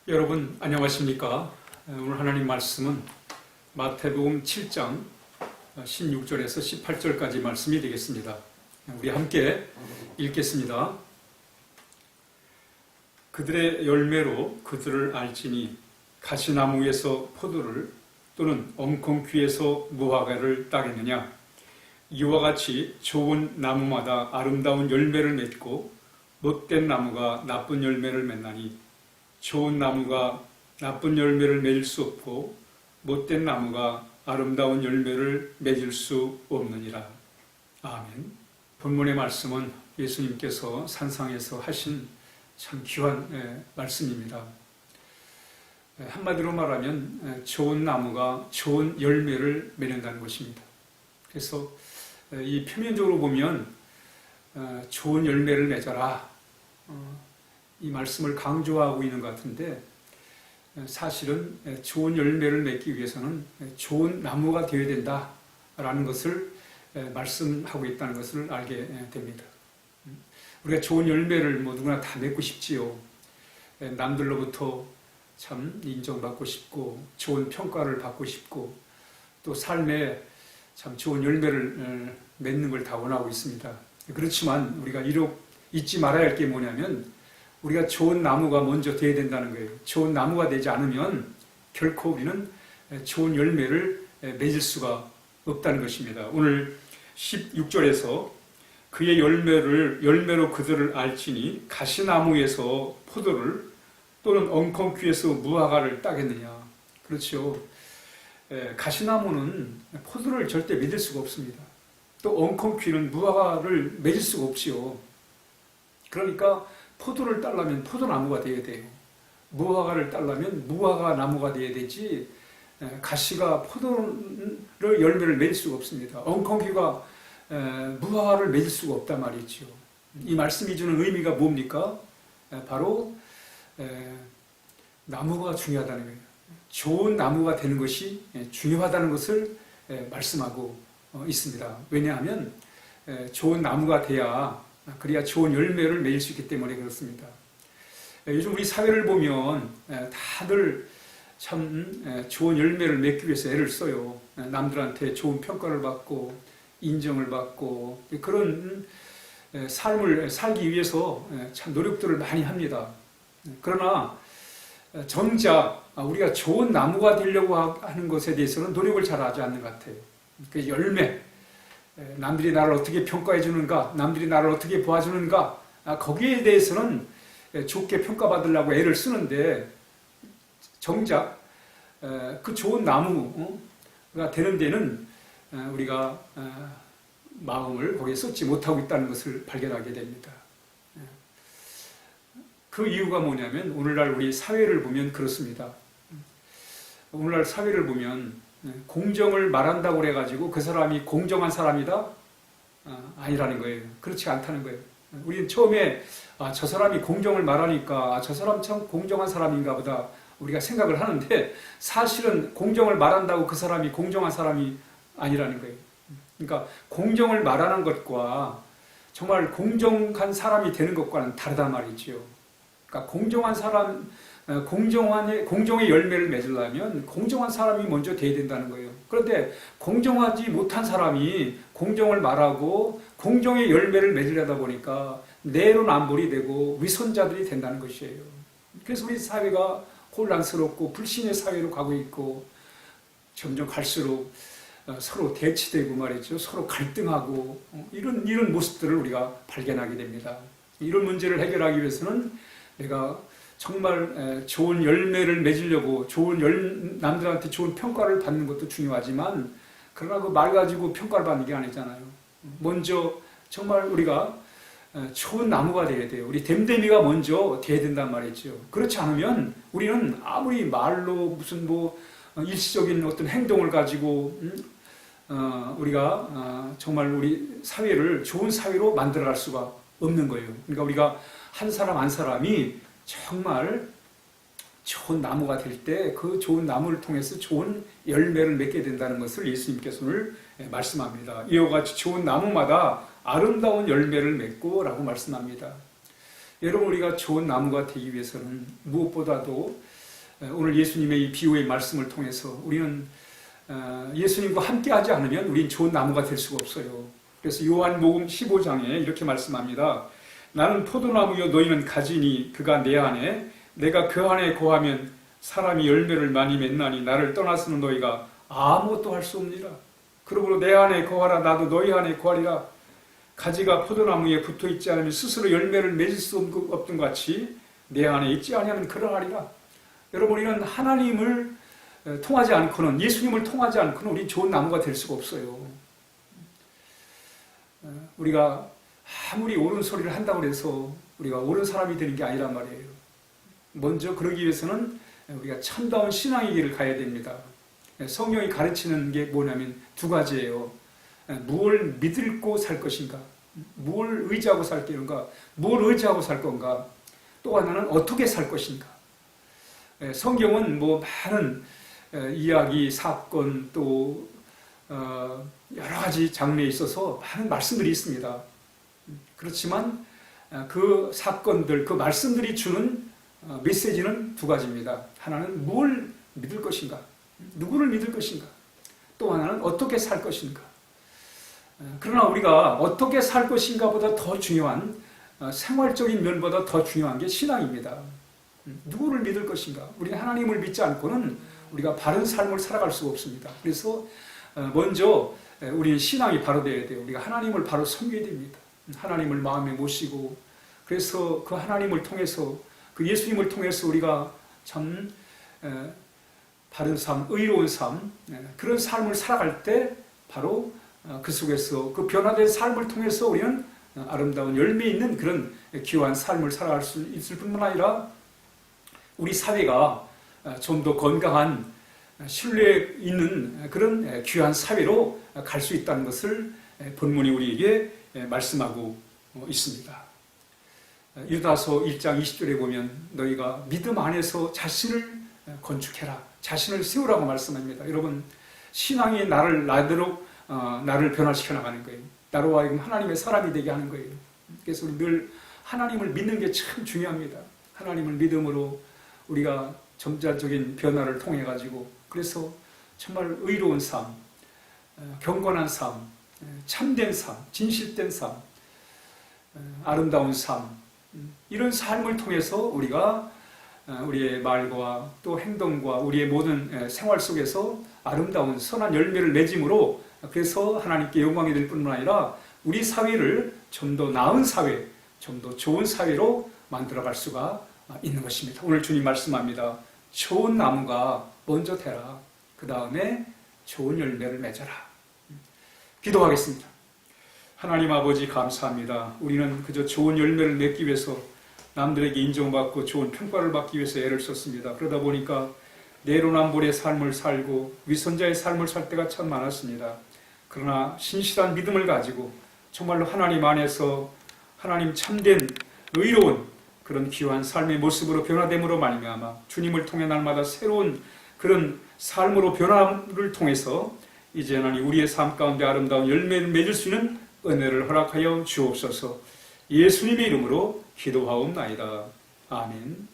여러분 안녕하십니까? 오늘 하나님 말씀은 마태복음 7장 16절에서 18절까지 말씀이 되겠습니다. 우리 함께 읽겠습니다. 그들의 열매로 그들을 알지니 가시나무에서 포도를 또는 엉겅퀴에서 무화과를 따겠느냐. 이와 같이 좋은 나무마다 아름다운 열매를 맺고 못된 나무가 나쁜 열매를 맺나니 좋은 나무가 나쁜 열매를 맺을 수 없고 못된 나무가 아름다운 열매를 맺을 수 없느니라. 아멘. 본문의 말씀은 예수님께서 산상에서 하신 참 귀한 말씀입니다. 한마디로 말하면 좋은 나무가 좋은 열매를 맺는다는 것입니다. 그래서 이 표면적으로 보면 좋은 열매를 맺어라, 이 말씀을 강조하고 있는 것 같은데, 사실은 좋은 열매를 맺기 위해서는 좋은 나무가 되어야 된다라는 것을 말씀하고 있다는 것을 알게 됩니다. 우리가 좋은 열매를 누구나 다 맺고 싶지요. 남들로부터 참 인정받고 싶고 좋은 평가를 받고 싶고 또 삶에 참 좋은 열매를 맺는 걸 다 원하고 있습니다. 그렇지만 우리가 잊지 말아야 할 게 뭐냐면 우리가 좋은 나무가 먼저 되어야 된다는 거예요. 좋은 나무가 되지 않으면 결코 우리는 좋은 열매를 맺을 수가 없다는 것입니다. 오늘 16절에서 그의 열매로 그들을 알지니 가시나무에서 포도를 또는 엉겅퀴에서 무화과를 따겠느냐. 그렇죠. 가시나무는 포도를 절대 맺을 수가 없습니다. 또 엉겅퀴는 무화과를 맺을 수가 없지요. 그러니까 포도를 따려면 포도나무가 되어야 돼요. 무화과를 따려면 무화과 나무가 되어야 되지, 가시가 포도를 열매를 맺을 수가 없습니다. 엉겅퀴가 무화과를 맺을 수가 없단 말이죠. 이 말씀이 주는 의미가 뭡니까? 바로 나무가 중요하다는 거예요. 좋은 나무가 되는 것이 중요하다는 것을 말씀하고 있습니다. 왜냐하면 좋은 나무가 그래야 좋은 열매를 맺을 수 있기 때문에 그렇습니다. 요즘 우리 사회를 보면 다들 참 좋은 열매를 맺기 위해서 애를 써요. 남들한테 좋은 평가를 받고 인정을 받고 그런 삶을 살기 위해서 참 노력들을 많이 합니다. 그러나 정작 우리가 좋은 나무가 되려고 하는 것에 대해서는 노력을 잘 하지 않는 것 같아요. 그 열매, 남들이 나를 어떻게 평가해 주는가, 남들이 나를 어떻게 보아주는가, 거기에 대해서는 좋게 평가받으려고 애를 쓰는데 정작 그 좋은 나무가 되는 데는 우리가 마음을 거기에 쏟지 못하고 있다는 것을 발견하게 됩니다. 그 이유가 뭐냐면 오늘날 우리 사회를 보면 그렇습니다. 오늘날 사회를 보면 공정을 말한다고 그래가지고 그 사람이 공정한 사람이다? 아니라는 거예요. 그렇지 않다는 거예요. 우리는 처음에 저 사람이 공정을 말하니까 저 사람 참 공정한 사람인가 보다 우리가 생각을 하는데 사실은 공정을 말한다고 그 사람이 공정한 사람이 아니라는 거예요. 그러니까 공정을 말하는 것과 정말 공정한 사람이 되는 것과는 다르단 말이죠. 그러니까 공정한 사람, 공정의 열매를 맺으려면 공정한 사람이 먼저 돼야 된다는 거예요. 그런데 공정하지 못한 사람이 공정을 말하고 공정의 열매를 맺으려다 보니까 내로남불이 되고 위선자들이 된다는 것이에요. 그래서 우리 사회가 혼란스럽고 불신의 사회로 가고 있고 점점 갈수록 서로 대치되고 말이죠. 서로 갈등하고 이런 모습들을 우리가 발견하게 됩니다. 이런 문제를 해결하기 위해서는 내가 정말 좋은 열매를 맺으려고 남들한테 좋은 평가를 받는 것도 중요하지만 그러나 그 말 가지고 평가를 받는 게 아니잖아요. 먼저 정말 우리가 좋은 나무가 되어야 돼요. 우리 댐댐이가 먼저 돼야 된단 말이죠. 그렇지 않으면 우리는 아무리 말로 무슨 일시적인 어떤 행동을 가지고 우리가 정말 우리 사회를 좋은 사회로 만들어갈 수가 없는 거예요. 그러니까 우리가 한 사람 한 사람이 정말 좋은 나무가 될 때 그 좋은 나무를 통해서 좋은 열매를 맺게 된다는 것을 예수님께서 오늘 말씀합니다. 이와 같이 좋은 나무마다 아름다운 열매를 맺고 라고 말씀합니다. 여러분, 우리가 좋은 나무가 되기 위해서는 무엇보다도 오늘 예수님의 이 비유의 말씀을 통해서 우리는 예수님과 함께 하지 않으면 우리는 좋은 나무가 될 수가 없어요. 그래서 요한복음 15장에 이렇게 말씀합니다. 나는 포도나무요 너희는 가지니 그가 내 안에 내가 그 안에 거하면 사람이 열매를 많이 맺나니 나를 떠나서는 너희가 아무것도 할 수 없느니라. 그러므로 내 안에 거하라 나도 너희 안에 거하리라. 가지가 포도나무에 붙어있지 않으면 스스로 열매를 맺을 수 없던 같이 내 안에 있지 아니하면 그러하리라. 여러분, 우리는 하나님을 통하지 않고는, 예수님을 통하지 않고는 우리 좋은 나무가 될 수가 없어요. 우리가 아무리 옳은 소리를 한다고 해서 우리가 옳은 사람이 되는 게 아니란 말이에요. 먼저 그러기 위해서는 우리가 참다운 신앙의 길을 가야 됩니다. 성경이 가르치는 게 뭐냐면 두 가지예요. 무엇을 믿고 살 것인가, 무엇을 의지하고 살 건가, 무엇을 의지하고 살 건가, 또 하나는 어떻게 살 것인가. 성경은 뭐 많은 이야기, 사건, 또 여러 가지 장르에 있어서 많은 말씀들이 있습니다. 그렇지만 그 사건들, 그 말씀들이 주는 메시지는 두 가지입니다. 하나는 뭘 믿을 것인가, 누구를 믿을 것인가, 또 하나는 어떻게 살 것인가. 그러나 우리가 어떻게 살 것인가 보다 더 중요한, 생활적인 면보다 더 중요한 게 신앙입니다. 누구를 믿을 것인가. 우리는 하나님을 믿지 않고는 우리가 바른 삶을 살아갈 수가 없습니다. 그래서 먼저 우리는 신앙이 바로 되어야 돼요. 우리가 하나님을 바로 섬겨야 됩니다. 하나님을 마음에 모시고, 그래서 그 하나님을 통해서, 그 예수님을 통해서 우리가 참 바른 삶, 의로운 삶, 그런 삶을 살아갈 때 바로 그 속에서 그 변화된 삶을 통해서 우리는 아름다운 열매 있는 그런 귀한 삶을 살아갈 수 있을 뿐만 아니라 우리 사회가 좀 더 건강한, 신뢰 있는 그런 귀한 사회로 갈 수 있다는 것을 본문이 우리에게 말씀하고 있습니다. 유다서 1장 20절에 보면 너희가 믿음 안에서 자신을 건축해라, 자신을 세우라고 말씀합니다. 여러분, 신앙이 나를 변화시켜 나가는 거예요. 나로 하여금 하나님의 사람이 되게 하는 거예요. 그래서 우리 늘 하나님을 믿는 게 참 중요합니다. 하나님을 믿음으로 우리가 점자적인 변화를 통해 가지고, 그래서 정말 의로운 삶, 경건한 삶, 참된 삶, 진실된 삶, 아름다운 삶, 이런 삶을 통해서 우리가 우리의 말과 또 행동과 우리의 모든 생활 속에서 아름다운 선한 열매를 맺음으로, 그래서 하나님께 영광이 될 뿐만 아니라 우리 사회를 좀 더 나은 사회, 좀 더 좋은 사회로 만들어갈 수가 있는 것입니다. 오늘 주님 말씀합니다. 좋은 나무가 먼저 되라. 그 다음에 좋은 열매를 맺어라. 기도하겠습니다. 하나님 아버지, 감사합니다. 우리는 그저 좋은 열매를 맺기 위해서, 남들에게 인정받고 좋은 평가를 받기 위해서 애를 썼습니다. 그러다 보니까 내로남불의 삶을 살고 위선자의 삶을 살 때가 참 많았습니다. 그러나 신실한 믿음을 가지고 정말로 하나님 안에서 하나님 참된 의로운 그런 귀한 삶의 모습으로 변화됨으로 말미암아 주님을 통해 날마다 새로운 그런 삶으로 변화를 통해서 이제 하나님 우리의 삶 가운데 아름다운 열매를 맺을 수 있는 은혜를 허락하여 주옵소서. 예수님의 이름으로 기도하옵나이다. 아멘.